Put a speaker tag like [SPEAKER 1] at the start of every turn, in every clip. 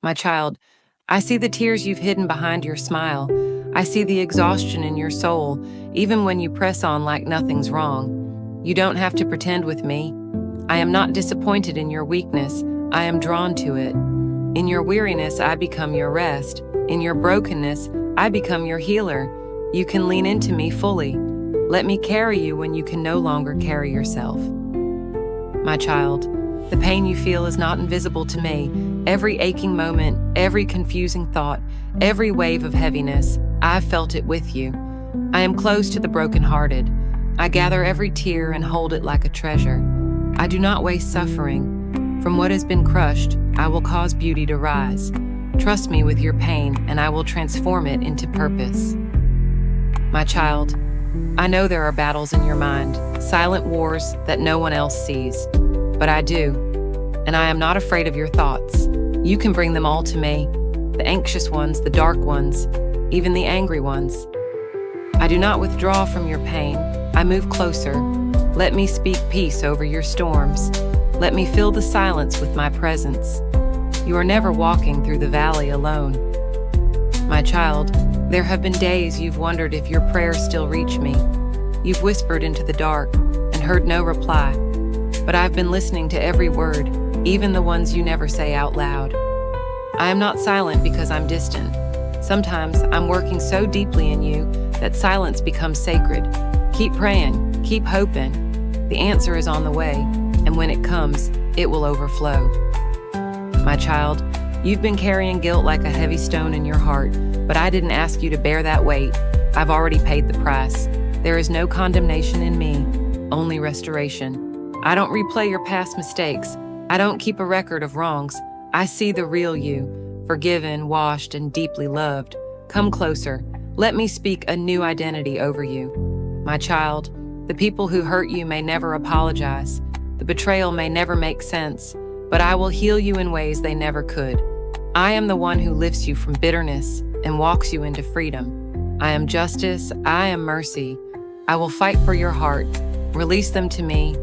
[SPEAKER 1] My child, I see the tears you've hidden behind your smile. I see the exhaustion in your soul, even when you press on like nothing's wrong. You don't have to pretend with me. I am not disappointed in your weakness. I am drawn to it. In your weariness, I become your rest. In your brokenness, I become your healer. You can lean into me fully. Let me carry you when you can no longer carry yourself. My child, the pain you feel is not invisible to me. Every aching moment, every confusing thought, every wave of heaviness, I've felt it with you. I am close to the brokenhearted. I gather every tear and hold it like a treasure. I do not waste suffering. From what has been crushed, I will cause beauty to rise. Trust me with your pain, and I will transform it into purpose. My child, I know there are battles in your mind, silent wars that no one else sees, but I do, and I am not afraid of your thoughts. You can bring them all to me, the anxious ones, the dark ones, even the angry ones. I do not withdraw from your pain. I move closer. Let me speak peace over your storms. Let me fill the silence with my presence. You are never walking through the valley alone. My child, there have been days you've wondered if your prayers still reach me. You've whispered into the dark and heard no reply. But I've been listening to every word, even the ones you never say out loud. I am not silent because I'm distant. Sometimes I'm working so deeply in you that silence becomes sacred. Keep praying, keep hoping. The answer is on the way, and when it comes, it will overflow. My child, you've been carrying guilt like a heavy stone in your heart, but I didn't ask you to bear that weight. I've already paid the price. There is no condemnation in me, only restoration. I don't replay your past mistakes. I don't keep a record of wrongs. I see the real you, forgiven, washed, and deeply loved. Come closer. Let me speak a new identity over you. My child, the people who hurt you may never apologize. The betrayal may never make sense, but I will heal you in ways they never could. I am the one who lifts you from bitterness and walks you into freedom. I am justice. I am mercy. I will fight for your heart. Release them to me,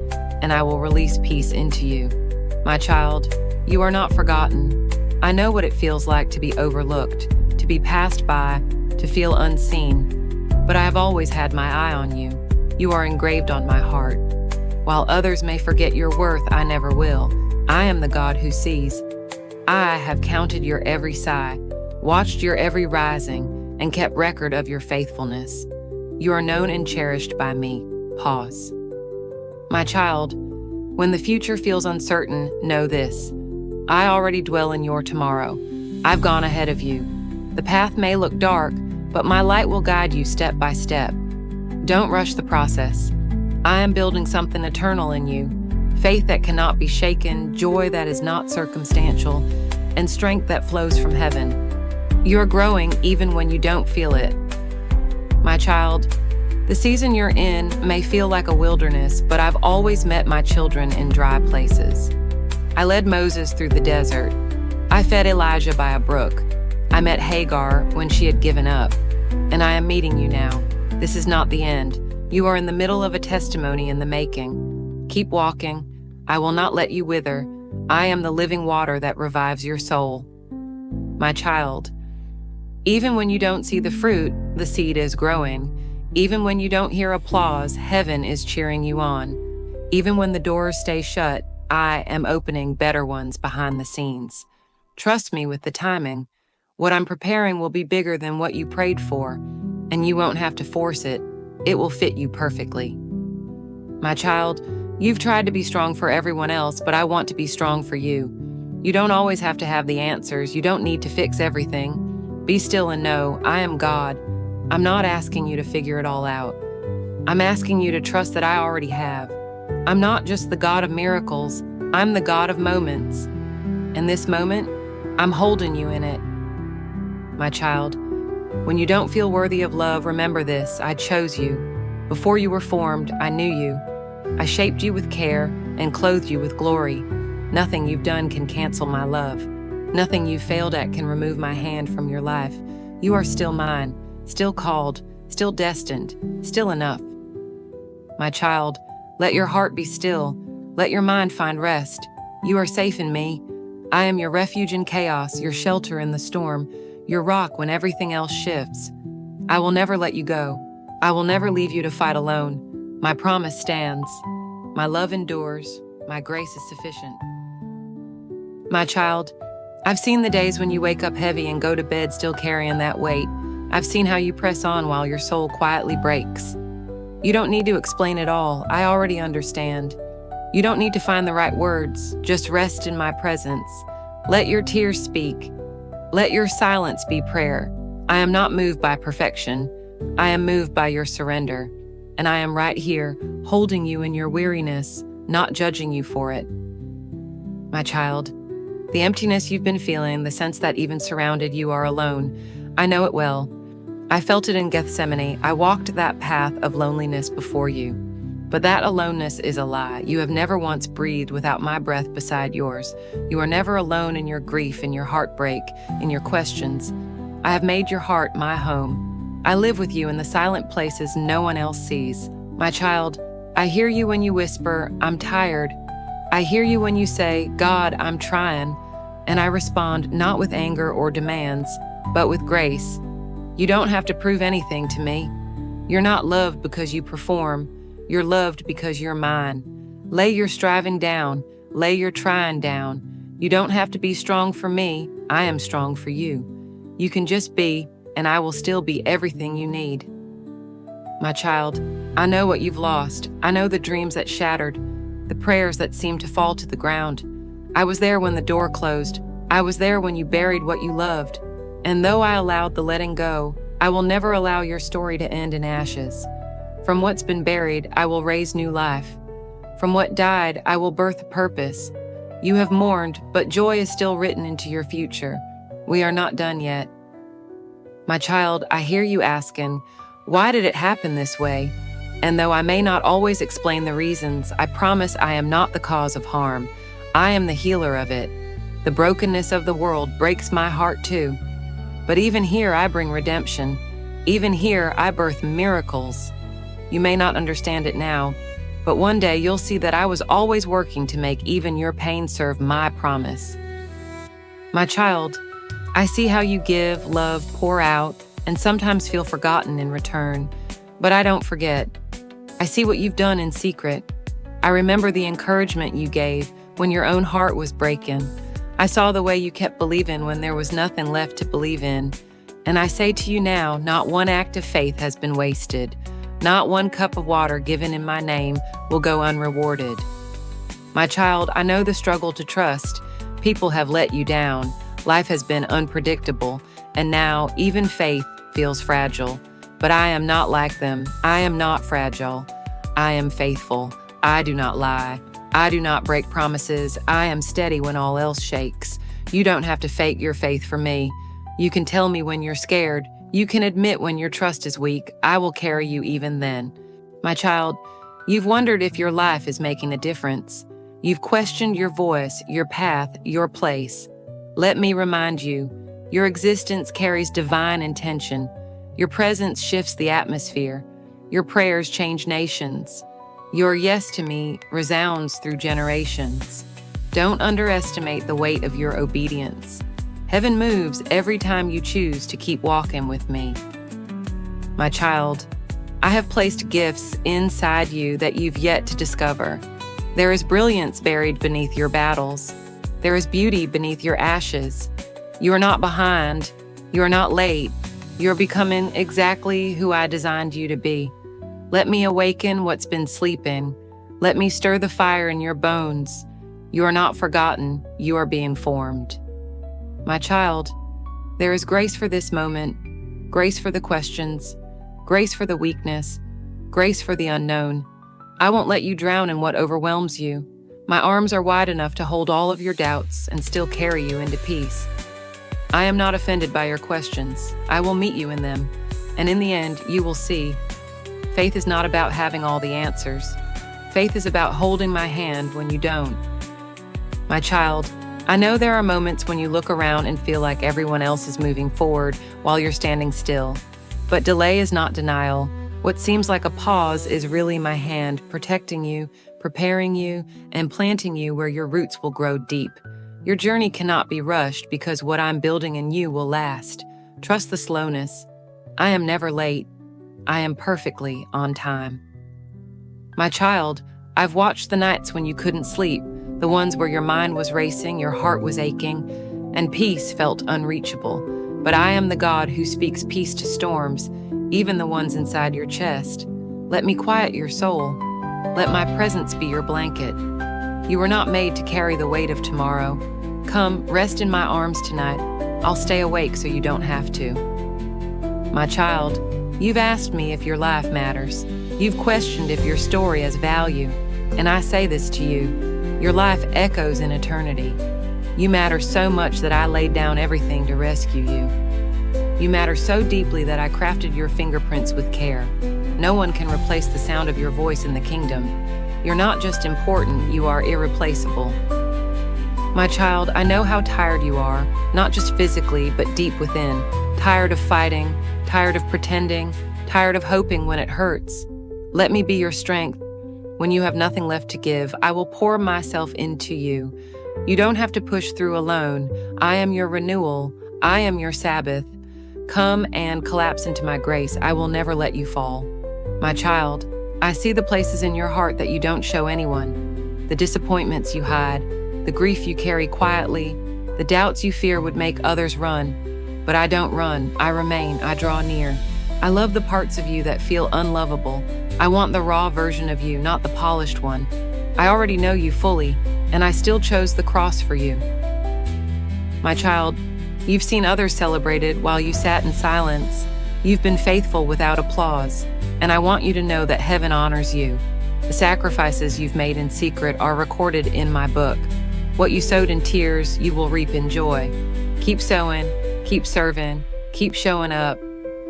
[SPEAKER 1] and I will release peace into you. My child, you are not forgotten. I know what it feels like to be overlooked, to be passed by, to feel unseen. But I have always had my eye on you. You are engraved on my heart. While others may forget your worth, I never will. I am the God who sees. I have counted your every sigh, watched your every rising, and kept record of your faithfulness. You are known and cherished by me. Pause. My child, when the future feels uncertain, know this. I already dwell in your tomorrow. I've gone ahead of you. The path may look dark, but my light will guide you step by step. Don't rush the process. I am building something eternal in you. Faith that cannot be shaken, joy that is not circumstantial, and strength that flows from heaven. You are growing even when you don't feel it. My child, the season you're in may feel like a wilderness, but I've always met my children in dry places. I led Moses through the desert. I fed Elijah by a brook. I met Hagar when she had given up. And I am meeting you now. This is not the end. You are in the middle of a testimony in the making. Keep walking. I will not let you wither. I am the living water that revives your soul. My child, even when you don't see the fruit, the seed is growing. Even when you don't hear applause, heaven is cheering you on. Even when the doors stay shut, I am opening better ones behind the scenes. Trust me with the timing. What I'm preparing will be bigger than what you prayed for, and you won't have to force it. It will fit you perfectly. My child, you've tried to be strong for everyone else, but I want to be strong for you. You don't always have to have the answers. You don't need to fix everything. Be still and know I am God. I'm not asking you to figure it all out. I'm asking you to trust that I already have. I'm not just the God of miracles. I'm the God of moments. In this moment, I'm holding you in it. My child, when you don't feel worthy of love, remember this. I chose you. Before you were formed, I knew you. I shaped you with care and clothed you with glory. Nothing you've done can cancel my love. Nothing you've failed at can remove my hand from your life. You are still mine, still called, still destined, still enough. My child, let your heart be still. Let your mind find rest. You are safe in me. I am your refuge in chaos, your shelter in the storm, your rock when everything else shifts. I will never let you go. I will never leave you to fight alone. My promise stands. My love endures. My grace is sufficient. My child, I've seen the days when you wake up heavy and go to bed still carrying that weight. I've seen how you press on while your soul quietly breaks. You don't need to explain it all. I already understand. You don't need to find the right words. Just rest in my presence. Let your tears speak. Let your silence be prayer. I am not moved by perfection. I am moved by your surrender. And I am right here, holding you in your weariness, not judging you for it. My child, the emptiness you've been feeling, the sense that even surrounded you are alone, I know it well. I felt it in Gethsemane. I walked that path of loneliness before you. But that aloneness is a lie. You have never once breathed without my breath beside yours. You are never alone in your grief, in your heartbreak, in your questions. I have made your heart my home. I live with you in the silent places no one else sees. My child, I hear you when you whisper, I'm tired. I hear you when you say, God, I'm trying. And I respond not with anger or demands, but with grace. You don't have to prove anything to me. You're not loved because you perform. You're loved because you're mine. Lay your striving down. Lay your trying down. You don't have to be strong for me. I am strong for you. You can just be, and I will still be everything you need. My child, I know what you've lost. I know the dreams that shattered, the prayers that seemed to fall to the ground. I was there when the door closed. I was there when you buried what you loved. And though I allowed the letting go, I will never allow your story to end in ashes. From what's been buried, I will raise new life. From what died, I will birth a purpose. You have mourned, but joy is still written into your future. We are not done yet. My child, I hear you asking, why did it happen this way? And though I may not always explain the reasons, I promise I am not the cause of harm. I am the healer of it. The brokenness of the world breaks my heart too. But even here I bring redemption. Even here I birth miracles. You may not understand it now, but one day you'll see that I was always working to make even your pain serve my promise. My child, I see how you give, love, pour out, and sometimes feel forgotten in return, but I don't forget. I see what you've done in secret. I remember the encouragement you gave when your own heart was breaking. I saw the way you kept believing when there was nothing left to believe in. And I say to you now, not one act of faith has been wasted. Not one cup of water given in my name will go unrewarded. My child, I know the struggle to trust. People have let you down. Life has been unpredictable, and now even faith feels fragile. But I am not like them. I am not fragile. I am faithful. I do not lie. I do not break promises. I am steady when all else shakes. You don't have to fake your faith for me. You can tell me when you're scared. You can admit when your trust is weak. I will carry you even then. My child, you've wondered if your life is making a difference. You've questioned your voice, your path, your place. Let me remind you, your existence carries divine intention. Your presence shifts the atmosphere. Your prayers change nations. Your yes to me resounds through generations. Don't underestimate the weight of your obedience. Heaven moves every time you choose to keep walking with me. My child, I have placed gifts inside you that you've yet to discover. There is brilliance buried beneath your battles. There is beauty beneath your ashes. You are not behind. You are not late. You are becoming exactly who I designed you to be. Let me awaken what's been sleeping. Let me stir the fire in your bones. You are not forgotten. You are being formed. My child, there is grace for this moment, grace for the questions, grace for the weakness, grace for the unknown. I won't let you drown in what overwhelms you. My arms are wide enough to hold all of your doubts and still carry you into peace. I am not offended by your questions. I will meet you in them, and in the end, you will see. Faith is not about having all the answers. Faith is about holding my hand when you don't. My child, I know there are moments when you look around and feel like everyone else is moving forward while you're standing still. But delay is not denial. What seems like a pause is really my hand protecting you, preparing you, and planting you where your roots will grow deep. Your journey cannot be rushed because what I'm building in you will last. Trust the slowness. I am never late. I am perfectly on time. My child, I've watched the nights when you couldn't sleep, the ones where your mind was racing, your heart was aching, and peace felt unreachable. But I am the God who speaks peace to storms, even the ones inside your chest. Let me quiet your soul. Let my presence be your blanket. You were not made to carry the weight of tomorrow. Come, rest in my arms tonight. I'll stay awake so you don't have to. My child, you've asked me if your life matters. You've questioned if your story has value. And I say this to you, your life echoes in eternity. You matter so much that I laid down everything to rescue you. You matter so deeply that I crafted your fingerprints with care. No one can replace the sound of your voice in the kingdom. You're not just important, you are irreplaceable. My child, I know how tired you are, not just physically, but deep within. Tired of fighting, tired of pretending, tired of hoping when it hurts. Let me be your strength. When you have nothing left to give, I will pour myself into you. You don't have to push through alone. I am your renewal. I am your Sabbath. Come and collapse into my grace. I will never let you fall. My child, I see the places in your heart that you don't show anyone, the disappointments you hide, the grief you carry quietly, the doubts you fear would make others run. But I don't run. I remain. I draw near. I love the parts of you that feel unlovable. I want the raw version of you, not the polished one. I already know you fully, and I still chose the cross for you. My child, you've seen others celebrated while you sat in silence. You've been faithful without applause, and I want you to know that heaven honors you. The sacrifices you've made in secret are recorded in my book. What you sowed in tears, you will reap in joy. Keep sowing, keep serving, keep showing up.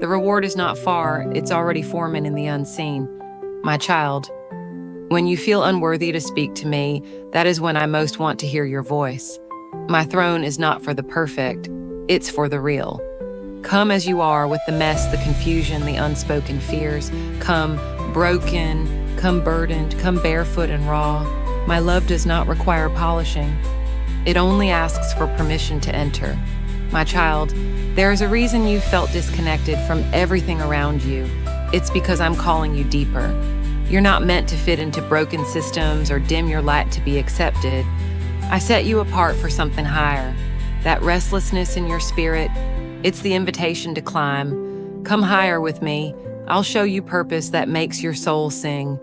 [SPEAKER 1] The reward is not far, it's already forming in the unseen. My child, when you feel unworthy to speak to me, that is when I most want to hear your voice. My throne is not for the perfect, it's for the real. Come as you are with the mess, the confusion, the unspoken fears. Come broken, come burdened, come barefoot and raw. My love does not require polishing. It only asks for permission to enter. My child, there is a reason you felt disconnected from everything around you. It's because I'm calling you deeper. You're not meant to fit into broken systems or dim your light to be accepted. I set you apart for something higher. That restlessness in your spirit, it's the invitation to climb. Come higher with me. I'll show you purpose that makes your soul sing.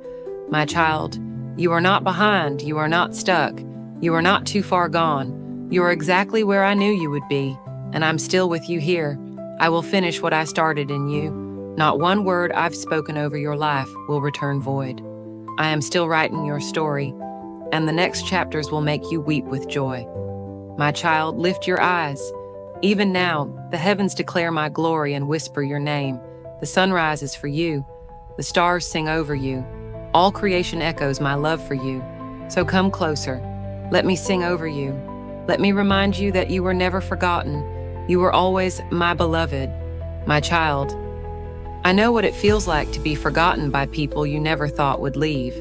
[SPEAKER 1] My child, you are not behind. You are not stuck. You are not too far gone. You are exactly where I knew you would be, and I'm still with you here. I will finish what I started in you. Not one word I've spoken over your life will return void. I am still writing your story, and the next chapters will make you weep with joy. My child, lift your eyes. Even now, the heavens declare my glory and whisper your name. The sun rises for you. The stars sing over you. All creation echoes my love for you. So come closer. Let me sing over you. Let me remind you that you were never forgotten. You were always my beloved. My child, I know what it feels like to be forgotten by people you never thought would leave.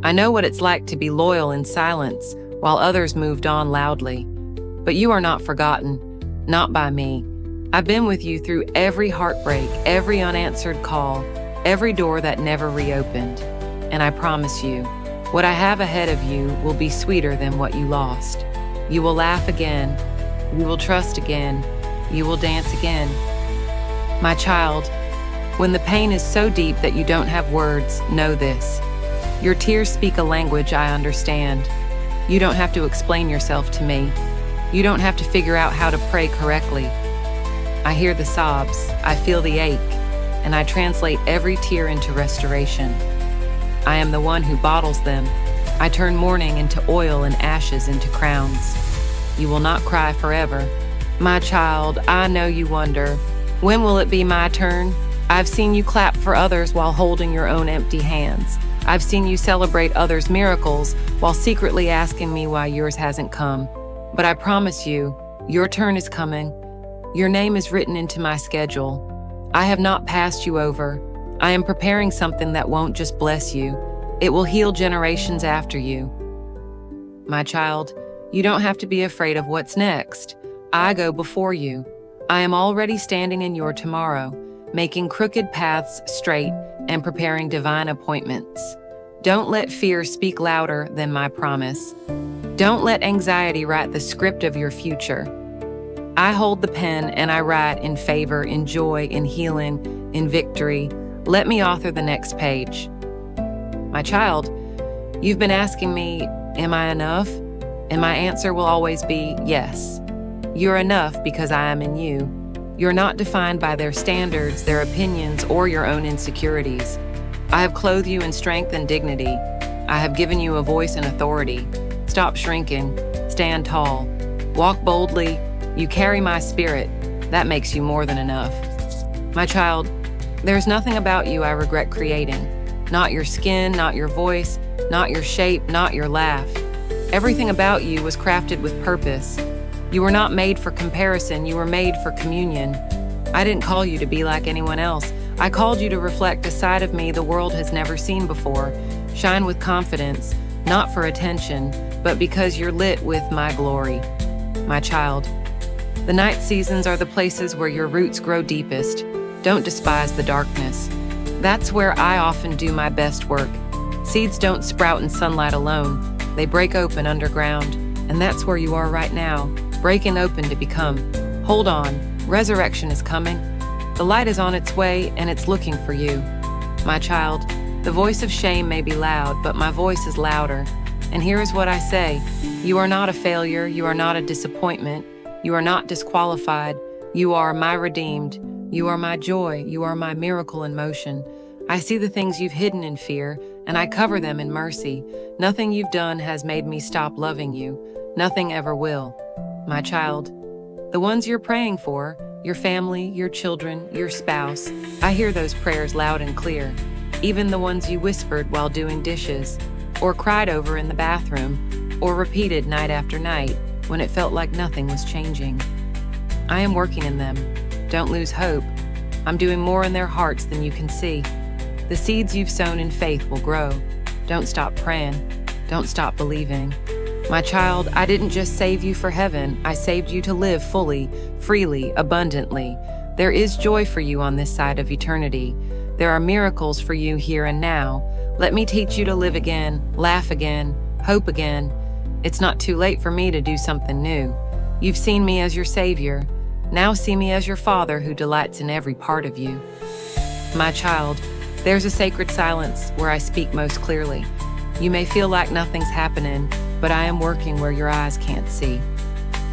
[SPEAKER 1] I know what it's like to be loyal in silence while others moved on loudly. But you are not forgotten, not by me. I've been with you through every heartbreak, every unanswered call, every door that never reopened. And I promise you, what I have ahead of you will be sweeter than what you lost. You will laugh again. You will trust again. You will dance again. My child, when the pain is so deep that you don't have words, know this. Your tears speak a language I understand. You don't have to explain yourself to me. You don't have to figure out how to pray correctly. I hear the sobs, I feel the ache, and I translate every tear into restoration. I am the one who bottles them. I turn mourning into oil and ashes into crowns. You will not cry forever. My child, I know you wonder, when will it be my turn? I've seen you clap for others while holding your own empty hands. I've seen you celebrate others' miracles while secretly asking me why yours hasn't come. But I promise you, your turn is coming. Your name is written into my schedule. I have not passed you over. I am preparing something that won't just bless you. It will heal generations after you. My child, You don't have to be afraid of what's next. I go before you. I am already standing in your tomorrow, making crooked paths straight and preparing divine appointments. Don't let fear speak louder than my promise. Don't let anxiety write the script of your future. I hold the pen and I write in favor, in joy, in healing, in victory. Let me author the next page. My child, you've been asking me, am I enough? And my answer will always be yes. You're enough because I am in you. You're not defined by their standards, their opinions, or your own insecurities. I have clothed you in strength and dignity. I have given you a voice and authority. Stop shrinking. Stand tall. Walk boldly. You carry my spirit. That makes you more than enough. My child, there's nothing about you I regret creating. Not your skin, not your voice, not your shape, not your laugh. Everything about you was crafted with purpose. You were not made for comparison, you were made for communion. I didn't call you to be like anyone else. I called you to reflect a side of me the world has never seen before. Shine with confidence, not for attention, but because you're lit with my glory. My child, the night seasons are the places where your roots grow deepest. Don't despise the darkness. That's where I often do my best work. Seeds don't sprout in sunlight alone. They break open underground, and that's where you are right now, breaking open to become. Hold on, resurrection is coming. The light is on its way, and it's looking for you. My child, the voice of shame may be loud, but my voice is louder. And here is what I say. You are not a failure. You are not a disappointment. You are not disqualified. You are my redeemed. You are my joy. You are my miracle in motion. I see the things you've hidden in fear, and I cover them in mercy. Nothing you've done has made me stop loving you. Nothing ever will. My child, the ones you're praying for, your family, your children, your spouse, I hear those prayers loud and clear. Even the ones you whispered while doing dishes, or cried over in the bathroom, or repeated night after night when it felt like nothing was changing. I am working in them. Don't lose hope. I'm doing more in their hearts than you can see. The seeds you've sown in faith will grow. Don't stop praying. Don't stop believing. My child, I didn't just save you for heaven. I saved you to live fully, freely, abundantly. There is joy for you on this side of eternity. There are miracles for you here and now. Let me teach you to live again, laugh again, hope again. It's not too late for me to do something new. You've seen me as your Savior. Now see me as your Father who delights in every part of you. My child, there's a sacred silence where I speak most clearly. You may feel like nothing's happening, but I am working where your eyes can't see.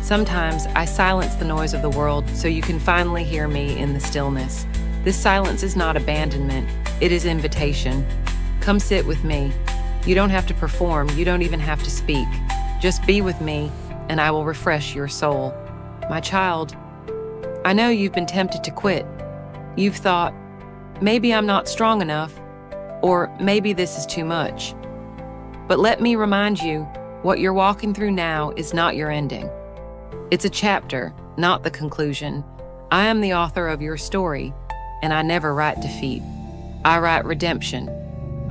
[SPEAKER 1] Sometimes I silence the noise of the world so you can finally hear me in the stillness. This silence is not abandonment, it is invitation. Come sit with me. You don't have to perform, you don't even have to speak. Just be with me, and I will refresh your soul. My child, I know you've been tempted to quit. You've thought, maybe I'm not strong enough, or maybe this is too much. But let me remind you, what you're walking through now is not your ending. It's a chapter, not the conclusion. I am the author of your story, and I never write defeat. I write redemption.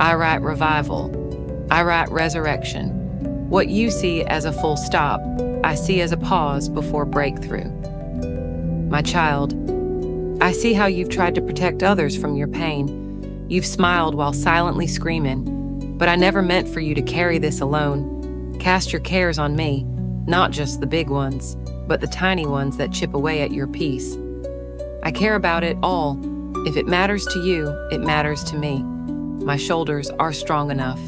[SPEAKER 1] I write revival. I write resurrection. What you see as a full stop, I see as a pause before breakthrough. My child, I see how you've tried to protect others from your pain. You've smiled while silently screaming, but I never meant for you to carry this alone. Cast your cares on me, not just the big ones, but the tiny ones that chip away at your peace. I care about it all. If it matters to you, it matters to me. My shoulders are strong enough.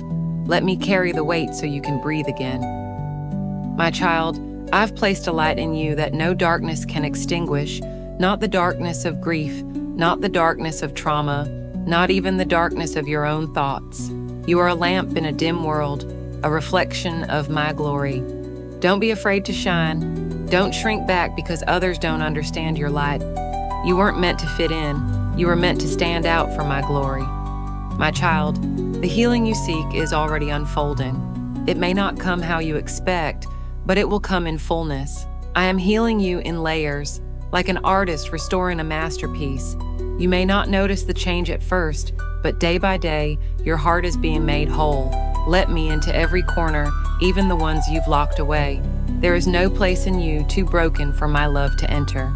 [SPEAKER 1] Let me carry the weight so you can breathe again. My child, I've placed a light in you that no darkness can extinguish, not the darkness of grief, not the darkness of trauma, not even the darkness of your own thoughts. You are a lamp in a dim world, a reflection of my glory. Don't be afraid to shine. Don't shrink back because others don't understand your light. You weren't meant to fit in. You were meant to stand out for my glory. My child, the healing you seek is already unfolding. It may not come how you expect, but it will come in fullness. I am healing you in layers, like an artist restoring a masterpiece. You may not notice the change at first, but day by day, your heart is being made whole. Let me into every corner, even the ones you've locked away. There is no place in you too broken for my love to enter.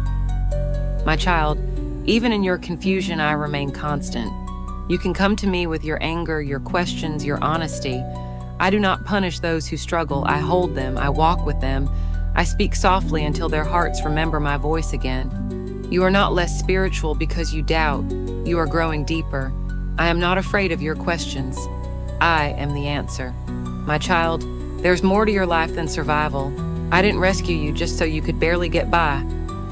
[SPEAKER 1] My child, even in your confusion, I remain constant. You can come to me with your anger, your questions, your honesty. I do not punish those who struggle. I hold them. I walk with them. I speak softly until their hearts remember my voice again. You are not less spiritual because you doubt. You are growing deeper. I am not afraid of your questions. I am the answer. My child, there's more to your life than survival. I didn't rescue you just so you could barely get by.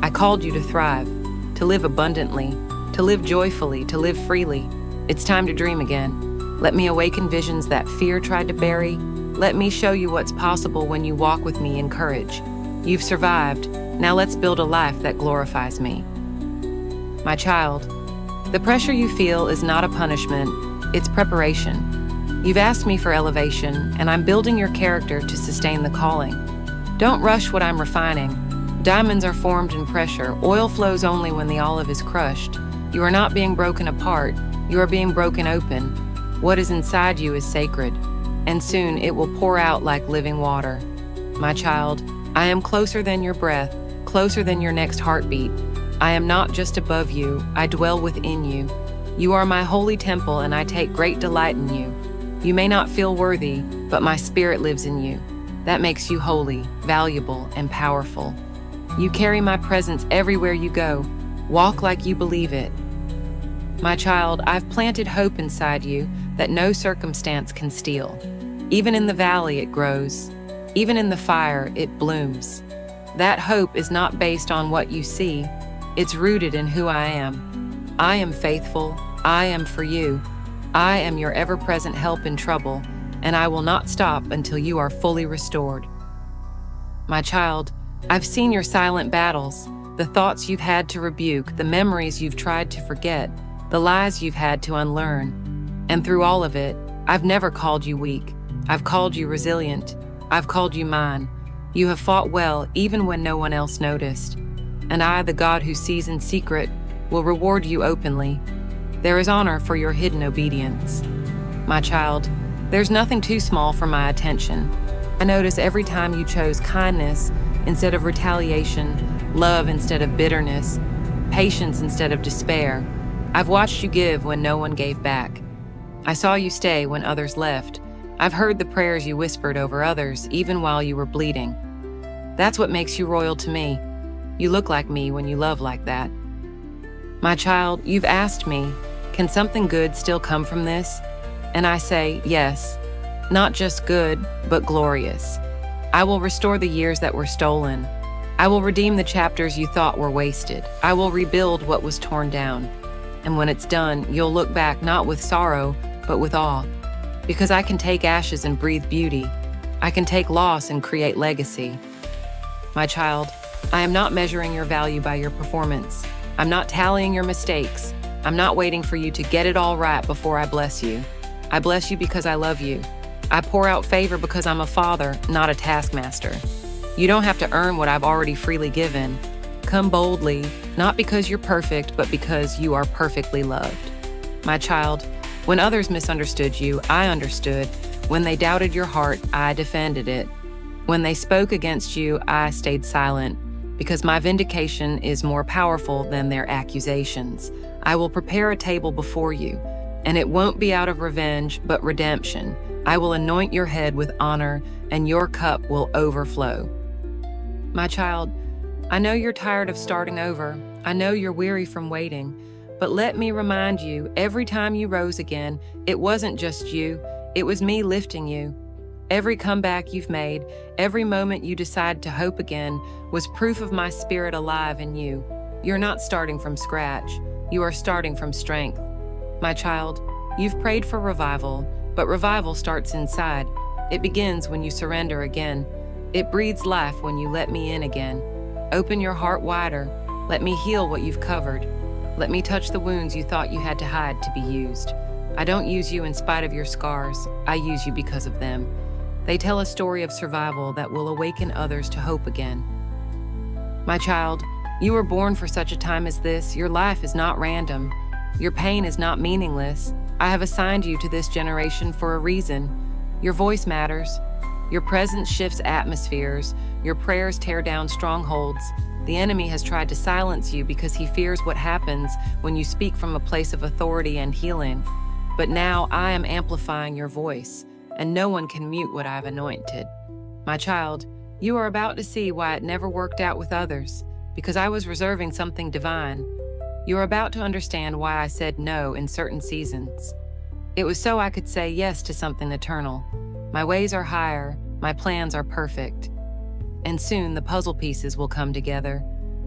[SPEAKER 1] I called you to thrive, to live abundantly, to live joyfully, to live freely. It's time to dream again. Let me awaken visions that fear tried to bury. Let me show you what's possible when you walk with me in courage. You've survived. Now let's build a life that glorifies me. My child, the pressure you feel is not a punishment, it's preparation. You've asked me for elevation, and I'm building your character to sustain the calling. Don't rush what I'm refining. Diamonds are formed in pressure. Oil flows only when the olive is crushed. You are not being broken apart. You are being broken open. What is inside you is sacred, and soon it will pour out like living water. My child, I am closer than your breath, closer than your next heartbeat. I am not just above you, I dwell within you. You are my holy temple, and I take great delight in you. You may not feel worthy, but my spirit lives in you. That makes you holy, valuable, and powerful. You carry my presence everywhere you go. Walk like you believe it. My child, I've planted hope inside you that no circumstance can steal. Even in the valley, it grows. Even in the fire, it blooms. That hope is not based on what you see. It's rooted in who I am. I am faithful. I am for you. I am your ever-present help in trouble, and I will not stop until you are fully restored. My child, I've seen your silent battles, the thoughts you've had to rebuke, the memories you've tried to forget, the lies you've had to unlearn. And through all of it, I've never called you weak. I've called you resilient. I've called you mine. You have fought well even when no one else noticed. And I, the God who sees in secret, will reward you openly. There is honor for your hidden obedience. My child, there's nothing too small for my attention. I notice every time you chose kindness instead of retaliation, love instead of bitterness, patience instead of despair. I've watched you give when no one gave back. I saw you stay when others left. I've heard the prayers you whispered over others, even while you were bleeding. That's what makes you royal to me. You look like me when you love like that. My child, you've asked me, can something good still come from this? And I say, yes. Not just good, but glorious. I will restore the years that were stolen. I will redeem the chapters you thought were wasted. I will rebuild what was torn down. And when it's done, you'll look back not with sorrow, but with awe. Because I can take ashes and breathe beauty. I can take loss and create legacy. My child, I am not measuring your value by your performance. I'm not tallying your mistakes. I'm not waiting for you to get it all right before I bless you. I bless you because I love you. I pour out favor because I'm a father, not a taskmaster. You don't have to earn what I've already freely given. Come boldly, not because you're perfect, but because you are perfectly loved. My child, when others misunderstood you, I understood. When they doubted your heart, I defended it. When they spoke against you, I stayed silent, because my vindication is more powerful than their accusations. I will prepare a table before you, and it won't be out of revenge, but redemption. I will anoint your head with honor, and your cup will overflow. My child, I know you're tired of starting over. I know you're weary from waiting. But let me remind you, every time you rose again, it wasn't just you, it was me lifting you. Every comeback you've made, every moment you decide to hope again, was proof of my spirit alive in you. You're not starting from scratch, you are starting from strength. My child, you've prayed for revival, but revival starts inside. It begins when you surrender again. It breathes life when you let me in again. Open your heart wider. Let me heal what you've covered. Let me touch the wounds you thought you had to hide to be used. I don't use you in spite of your scars. I use you because of them. They tell a story of survival that will awaken others to hope again. My child, you were born for such a time as this. Your life is not random. Your pain is not meaningless. I have assigned you to this generation for a reason. Your voice matters. Your presence shifts atmospheres, your prayers tear down strongholds. The enemy has tried to silence you because he fears what happens when you speak from a place of authority and healing. But now I am amplifying your voice, and no one can mute what I've anointed. My child, you are about to see why it never worked out with others, because I was reserving something divine. You are about to understand why I said no in certain seasons. It was so I could say yes to something eternal. My ways are higher, my plans are perfect. And soon the puzzle pieces will come together.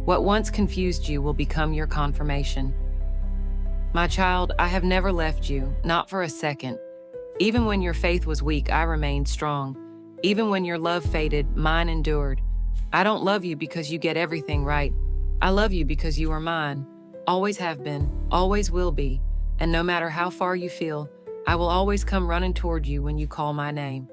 [SPEAKER 1] What once confused you will become your confirmation. My child, I have never left you, not for a second. Even when your faith was weak, I remained strong. Even when your love faded, mine endured. I don't love you because you get everything right. I love you because you are mine. Always have been, always will be. And no matter how far you feel, I will always come running toward you when you call my name.